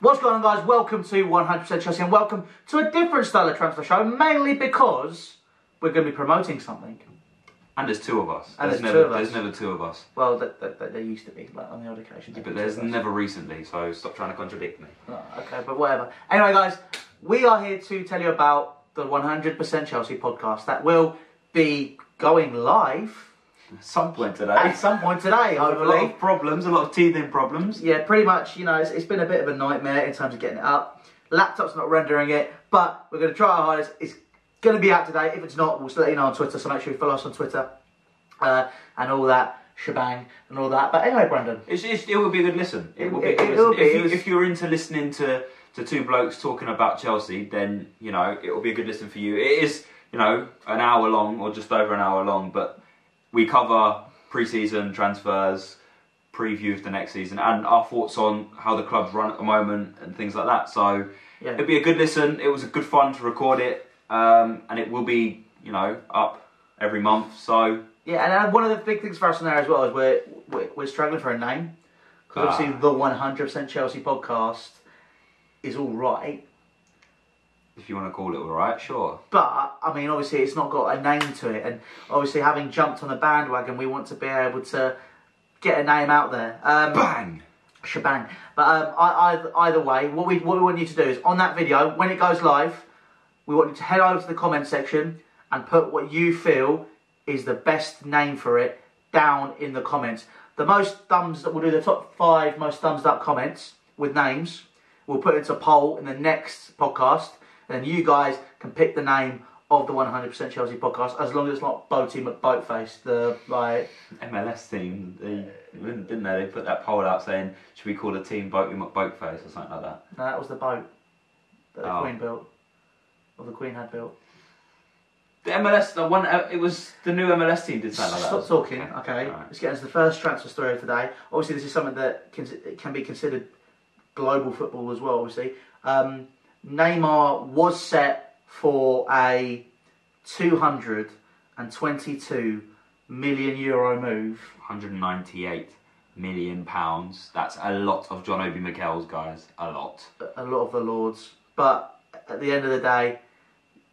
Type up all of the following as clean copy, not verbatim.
What's going on, guys? Welcome to 100% Chelsea and welcome to a different style of transfer show, mainly because we're going to be promoting something. And there's two of us. And there's never two of us. Well, there used to be, like on the odd occasion. Yeah, but there's never recently, so stop trying to contradict me. Oh, okay, but whatever. Anyway, guys, we are here to tell you about the 100% Chelsea podcast that will be going live At some point today. Hopefully. A lot of problems, a lot of teething problems. Yeah, pretty much, you know, it's been a bit of a nightmare in terms of getting it up. Laptop's not rendering it, but we're going to try our hardest. It's going to be out today. If it's not, we'll still let you know on Twitter, so make sure you follow us on Twitter and all that shebang and all that. But anyway, Brandon. It will be a good listen. It will be a good listen. If you're into listening to two blokes talking about Chelsea, then, you know, it will be a good listen for you. It is, you know, an hour long or just over an hour long, but we cover pre-season transfers, preview of the next season, and our thoughts on how the club's run at the moment and things like that. So yeah, it'll be a good listen. It was a good fun to record it, and it will be, you know, up every month. So yeah, and one of the big things for us in there as well is we're struggling for a name, because obviously the 100% Chelsea podcast is all right. If you want to call it all right, sure. But, I mean, obviously it's not got a name to it. And obviously having jumped on the bandwagon, we want to be able to get a name out there. Bang! Shebang. But either way, what we want you to do is, on that video, when it goes live, we want you to head over to the comment section and put what you feel is the best name for it down in the comments. The most thumbs, we'll do the top 5 most thumbs up comments with names. We'll put it into a poll in the next podcast. And then you guys can pick the name of the 100% Chelsea podcast, as long as it's not Boaty McBoatface, the like MLS team. Didn't they? They put that poll out saying, should we call the team Boaty McBoatface or something like that? No, that was the boat that the Queen built, or the Queen had built. The MLS, the one, it was the new MLS team did something like that. Stop talking. Okay, right. Let's get into the first transfer story of today. Obviously, this is something that can be considered global football as well. Obviously. Neymar was set for a €222 million move. £198 million. That's a lot of John Obi Mikel's, guys. A lot. A lot of the Lords. But at the end of the day,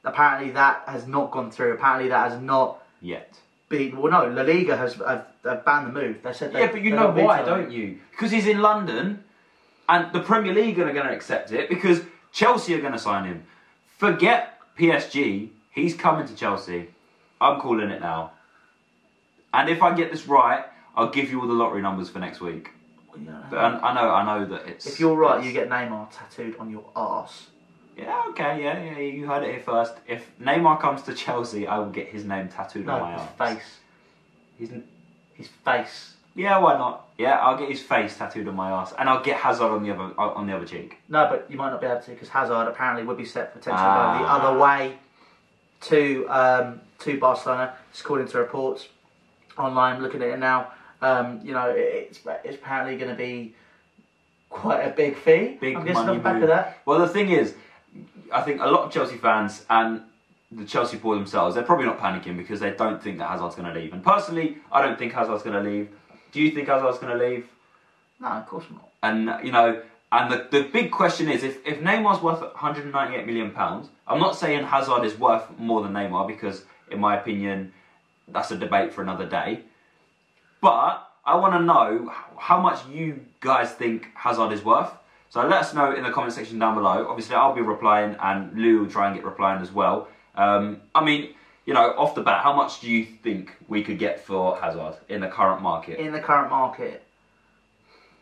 apparently that has not gone through. Apparently that has not yet been. Well, no, La Liga have banned the move. They said yeah, but you know why, don't you? Because he's in London, and the Premier League are going to accept it because Chelsea are going to sign him. Forget PSG. He's coming to Chelsea. I'm calling it now. And if I get this right, I'll give you all the lottery numbers for next week. Yeah. But I know that it's... If you're right, you get Neymar tattooed on your arse. Yeah, okay, yeah, you heard it here first. If Neymar comes to Chelsea, I will get his name tattooed on my arse. His face. Yeah, why not? Yeah, I'll get his face tattooed on my arse, and I'll get Hazard on the other cheek. No, but you might not be able to, because Hazard apparently would be set potentially going the other way to Barcelona. It's according to reports online. Looking at it now, you know, it's apparently going to be quite a big fee. Big I'm guessing money off the back move. of that. Well, the thing is, I think a lot of Chelsea fans and the Chelsea board themselves, they're probably not panicking because they don't think that Hazard's going to leave. And personally, I don't think Hazard's going to leave. Do you think Hazard's going to leave? No, of course not. And, you know, and the big question is, if Neymar's worth £198 million, I'm not saying Hazard is worth more than Neymar because, in my opinion, that's a debate for another day. But I want to know how much you guys think Hazard is worth. So let us know in the comment section down below. Obviously, I'll be replying and Lou will try and get replying as well. I mean, you know, off the bat, how much do you think we could get for Hazard in the current market? In the current market.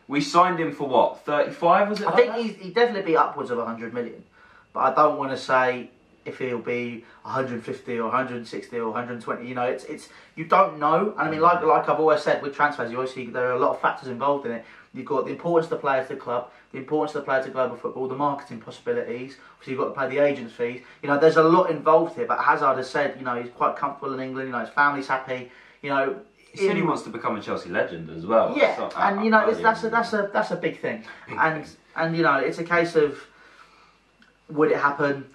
We signed him for what, 35 was it? I think he'd definitely be upwards of 100 million. But I don't want to say if he'll be 150 or 160 or 120. You know, it's you don't know. And I mean, like I've always said with transfers, you always see there are a lot of factors involved in it. You've got the importance of the player to the club, the importance of the player to global football, the marketing possibilities. So you've got to pay the agent's fees. You know, there's a lot involved here. But Hazard has said, you know, he's quite comfortable in England. You know, his family's happy. You know, he said he wants to become a Chelsea legend as well. Yeah, so, and you know, that's a big thing. And you know, it's a case of would it happen?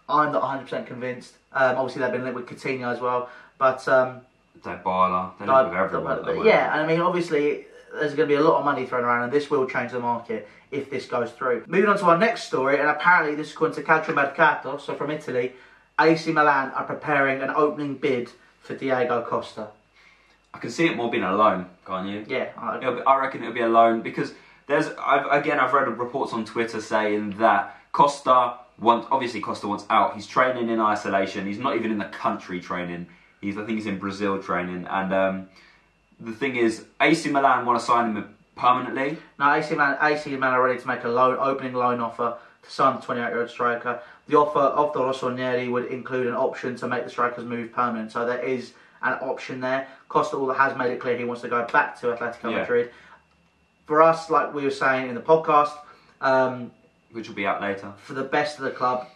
I'm not 100% convinced. Obviously, they've been linked with Coutinho as well, but Dybala, they're linked with everyone. Yeah, and I mean, obviously, there's going to be a lot of money thrown around, and this will change the market if this goes through. Moving on to our next story, and apparently this is according to Calciomercato, so from Italy, AC Milan are preparing an opening bid for Diego Costa. I can see it more being a loan, can't you? Yeah. I reckon it'll be a loan because I've read reports on Twitter saying that Costa wants out. He's training in isolation. He's not even in the country training. I think he's in Brazil training. And the thing is, AC Milan want to sign him permanently. No, AC Milan are ready to make a opening loan offer to sign the 28-year-old striker. The offer of the Rossoneri would include an option to make the striker's move permanent. So there is an option there. Costa has made it clear he wants to go back to Atletico Madrid. For us, like we were saying in the podcast, which will be out later, for the best of the club,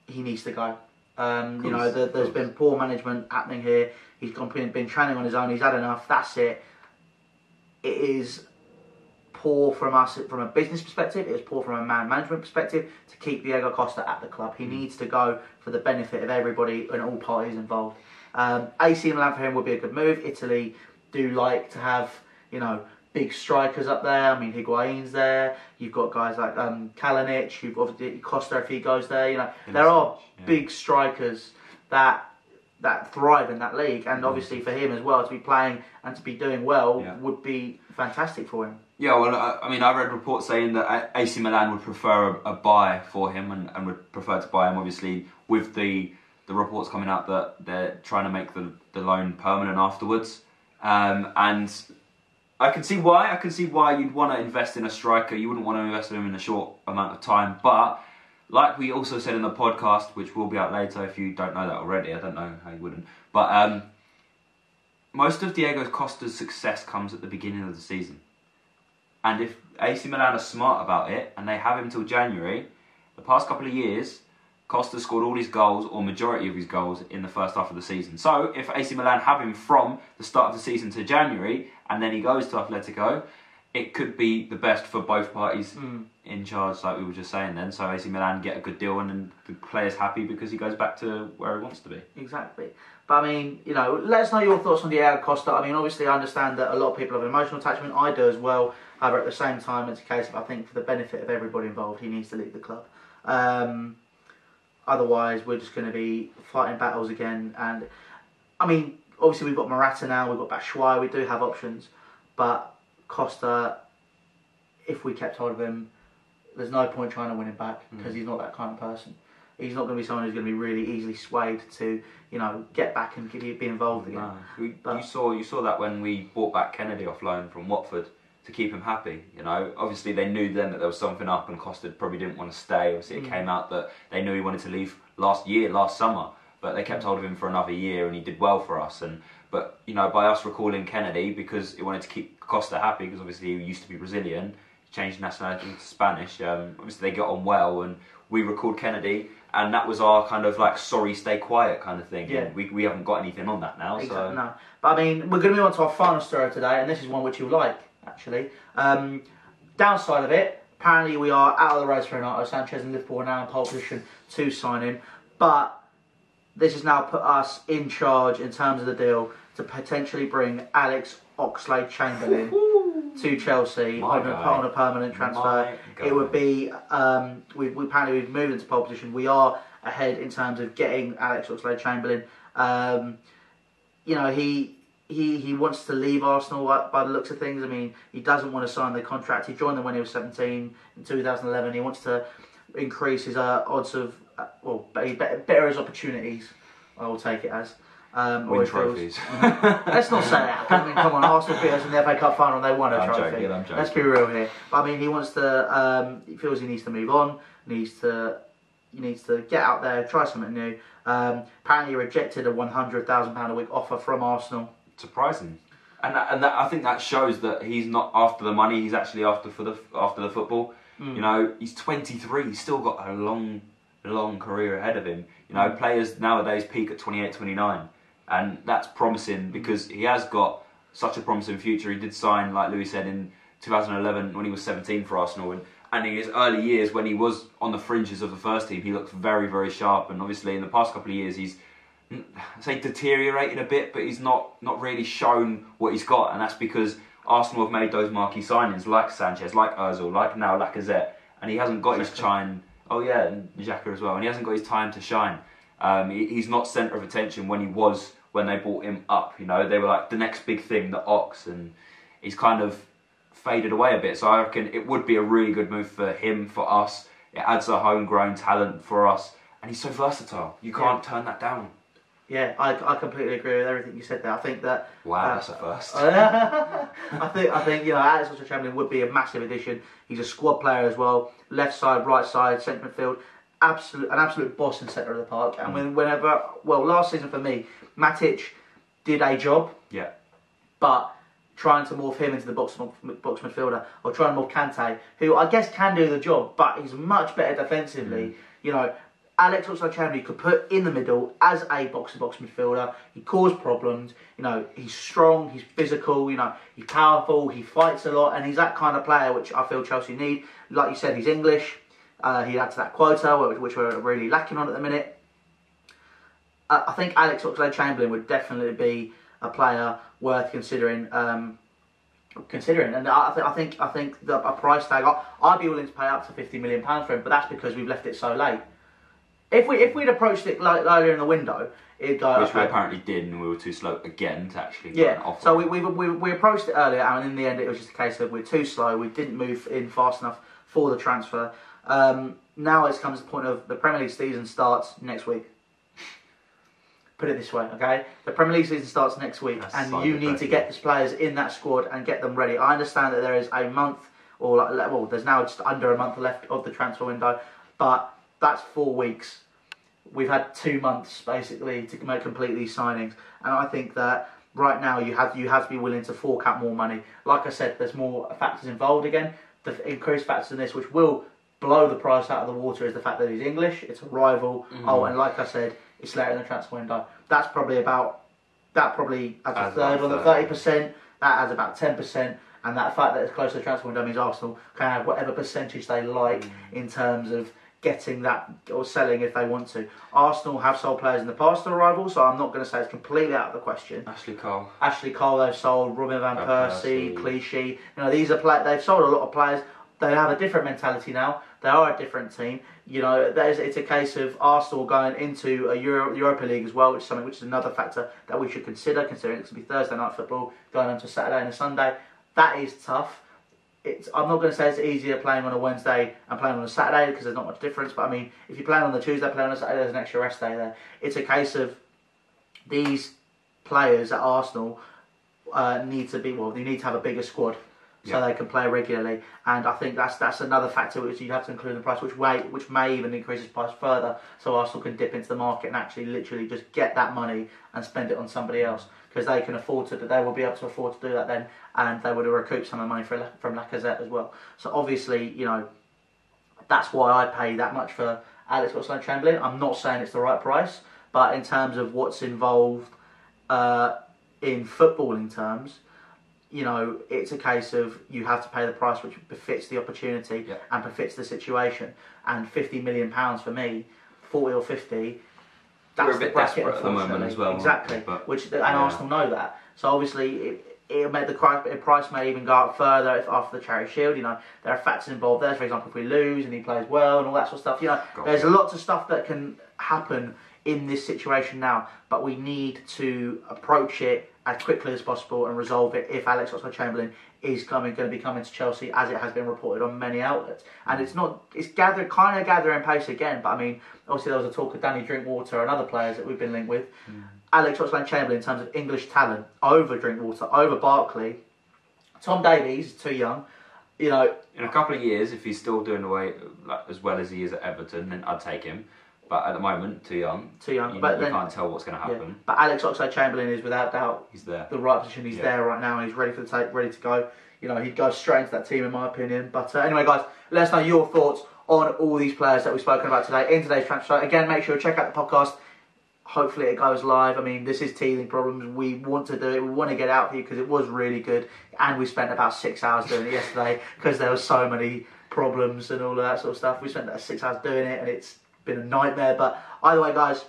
he needs to go. You know, there's been poor management happening here. He's been training on his own. He's had enough. That's it. It is poor from us from a business perspective. It is poor from a man management perspective to keep Diego Costa at the club. He needs to go for the benefit of everybody and all parties involved. AC Milan for him would be a good move. Italy do like to have, you know, big strikers up there. I mean, Higuain's there. You've got guys like Kalinic. You've got Costa if he goes there. You know, there are big strikers that thrive in that league, and obviously for him as well to be playing and to be doing well would be fantastic for him. Yeah, well, I mean, I read reports saying that AC Milan would prefer a buy for him and would prefer to buy him. Obviously, with the reports coming out that they're trying to make the loan permanent afterwards, and I can see why. I can see why you'd want to invest in a striker. You wouldn't want to invest in him in a short amount of time. But like we also said in the podcast, which will be out later if you don't know that already, I don't know how you wouldn't. But most of Diego Costa's success comes at the beginning of the season. And if AC Milan are smart about it and they have him till January, the past couple of years, Costa scored all his goals, or majority of his goals, in the first half of the season. So if AC Milan have him from the start of the season to January, and then he goes to Atletico, it could be the best for both parties in charge, like we were just saying then. So AC Milan get a good deal, and then the player's happy because he goes back to where he wants to be. Exactly. But I mean, you know, let us know your thoughts on Diego Costa. I mean, obviously I understand that a lot of people have an emotional attachment. I do as well. However, at the same time, it's a case of, I think, for the benefit of everybody involved, he needs to leave the club. Otherwise, we're just going to be fighting battles again. And, I mean, obviously we've got Morata now, we've got Batshuayi, we do have options. But Costa, if we kept hold of him, there's no point trying to win him back because he's not that kind of person. He's not going to be someone who's going to be really easily swayed to, you know, get back and be involved again. No. You saw that when we bought back Kennedy off loan from Watford to keep him happy. You know, obviously they knew then that there was something up, and Costa probably didn't want to stay. Obviously, it came out that they knew he wanted to leave last summer, but they kept hold of him for another year, and he did well for us. But you know, by us recalling Kennedy because he wanted to keep Costa happy, because obviously he used to be Brazilian, changed nationality to Spanish. Obviously they got on well, and we recalled Kennedy, and that was our kind of like sorry, stay quiet kind of thing. Yeah. We haven't got anything on that now. Exactly, so no. But I mean, we're going to move on to our final story today, and this is one which you'll like, actually. Downside of it, apparently we are out of the race for Renato Sanchez, and Liverpool are now in pole position to sign him. But this has now put us in charge in terms of the deal to potentially bring Alex Oxlade-Chamberlain to Chelsea on a permanent transfer. It would be we've moved into pole position. We are ahead in terms of getting Alex Oxlade-Chamberlain. You know, he wants to leave Arsenal by the looks of things. I mean, he doesn't want to sign the contract. He joined them when he was 17 in 2011. He wants to increase his odds of better his opportunities. I will take it as. Win trophies. Let's not say that. I mean, come on, Arsenal beat us in the FA Cup final. They won a trophy. I'm joking. Let's be real here. But I mean, he wants to. He feels he needs to move on. He needs to get out there, try something new. Apparently, he rejected a £100,000 a week offer from Arsenal. Surprising, and I think that shows that he's not after the money. He's actually after the football. You know, he's 23. He's still got a long career ahead of him. You know, players nowadays peak at 28, 29. And that's promising because he has got such a promising future. He did sign, like Louis said, in 2011 when he was 17 for Arsenal. And in his early years, when he was on the fringes of the first team, he looked very, very sharp. And obviously in the past couple of years, he's, deteriorated a bit, but he's not really shown what he's got. And that's because Arsenal have made those marquee signings like Sanchez, like Ozil, like now Lacazette, and he hasn't got his shine. Oh yeah, and Xhaka as well, and he hasn't got his time to shine. He's not centre of attention when he was when they brought him up. You know, they were like the next big thing, the Ox, and he's kind of faded away a bit. So I reckon it would be a really good move for him, for us. It adds a homegrown talent for us, and he's so versatile. You can't turn that down. Yeah, I completely agree with everything you said there. I think that... Wow, that's a first. I think Alex Oxlade-Chamberlain would be a massive addition. He's a squad player as well. Left side, right side, centre midfield. An absolute boss in centre of the park. And last season for me, Matic did a job. Yeah. But trying to morph him into the box midfielder, or trying to morph Kante, who I guess can do the job, but he's much better defensively. You know, Alex Oxlade-Chamberlain could put in the middle as a box-to-box midfielder. He caused problems. You know, he's strong, he's physical, you know, he's powerful, he fights a lot, and he's that kind of player which I feel Chelsea need. Like you said, he's English. He adds to that quota, which we're really lacking on at the minute. I think Alex Oxlade-Chamberlain would definitely be a player worth considering. And I think a price tag, I'd be willing to pay up to £50 million for him, but that's because we've left it so late. If we'd approached it earlier in the window, it'd go. Which we apparently did, and we were too slow again to actually. Yeah. Offer. So we approached it earlier, and in the end, it was just a case of we're too slow. We didn't move in fast enough for the transfer. Now it comes to the point of the Premier League season starts next week. Put it this way, okay? The Premier League season starts next week, and you need to get these players in that squad and get them ready. I understand that there is a month, there's now just under a month left of the transfer window, but that's 4 weeks. We've had 2 months basically to complete these signings, and I think that right now you have to be willing to fork out more money. Like I said, there's more factors involved again. The increased factors in this, which will blow the price out of the water, is the fact that he's English. It's a rival. And like I said, it's later in the transfer window. That's probably adds a third on the 30%. That adds about 10%. And that fact that it's close to the transfer window means Arsenal can have whatever percentage they like in terms of getting that or selling if they want to. Arsenal have sold players in the past to rivals, so I'm not going to say it's completely out of the question. Ashley Cole they've sold. Robin van Persie, Clichy. You know, these are they've sold a lot of players. They have a different mentality now. They are a different team. You know, it's a case of Arsenal going into a Europa League as well, which is another factor that we should consider, considering it's going to be Thursday night football, going on to Saturday and a Sunday. That is tough. I'm not going to say it's easier playing on a Wednesday and playing on a Saturday, because there's not much difference. But I mean, if you're playing on the Tuesday, playing on a Saturday, there's an extra rest day there. It's a case of these players at Arsenal need to have a bigger squad, so they can play regularly, and I think that's another factor which you have to include in the price, which may even increase its price further, so Arsenal can dip into the market and actually literally just get that money and spend it on somebody else, because they will be able to afford to do that then, and they would have recouped some of the money from Lacazette as well. So obviously, you know, that's why I pay that much for Alex Oxlade-Chamberlain. I'm not saying it's the right price, but in terms of what's involved in footballing terms, you know, it's a case of you have to pay the price which befits the opportunity and befits the situation. And £50 million for me, 40 or 50, that's we're a bit desperate at the moment as well. Exactly, Arsenal know that. So obviously, it'll make the price may even go up further after the Charity Shield. You know, there are factors involved there. For example, if we lose and he plays well and all that sort of stuff. You know, there's lots of stuff that can happen in this situation now, but we need to approach it as quickly as possible and resolve it if Alex Oxlade-Chamberlain is going to be coming to Chelsea, as it has been reported on many outlets. And it's kind of gathering pace again, but I mean, obviously there was a talk of Danny Drinkwater and other players that we've been linked with. Alex Oxlade-Chamberlain, in terms of English talent, over Drinkwater, over Barkley. Tom Davies is too young. You know, in a couple of years, if he's still doing as well as he is at Everton, then I'd take him. But at the moment, too young. But you can't tell what's going to happen. Yeah. But Alex Oxlade-Chamberlain is without doubt he's there. The right position. He's there right now, and he's ready to go. You know, he'd go straight into that team, in my opinion. But anyway, guys, let us know your thoughts on all these players that we've spoken about today in today's transfer. Again, make sure to check out the podcast. Hopefully it goes live. I mean, this is teething problems. We want to do it. We want to get out for you because it was really good. And we spent about 6 hours doing it yesterday because there were so many problems and all of that sort of stuff. We spent about 6 hours doing it, and it's been a nightmare. But either way, guys,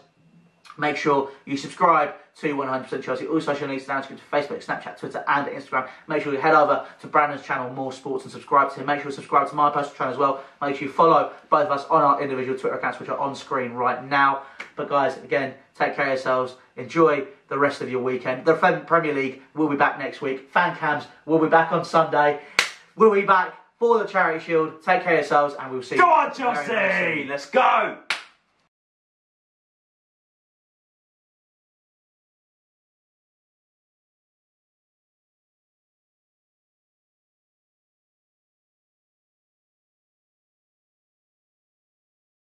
Make sure you subscribe to 100% Chelsea. All social links down to Facebook, Snapchat, Twitter and Instagram. Make sure you head over to Brandon's channel, More Sports, and subscribe to him. Make sure you subscribe to my personal channel as well. Make sure you follow both of us on our individual Twitter accounts, which are on screen right now. But guys, again, take care of yourselves. Enjoy the rest of your weekend. The Premier League will be back next week. Fan cams will be back on Sunday. We'll be back for the Charity Shield. Take care of yourselves and we'll see you. Go on, Chelsea! Let's go!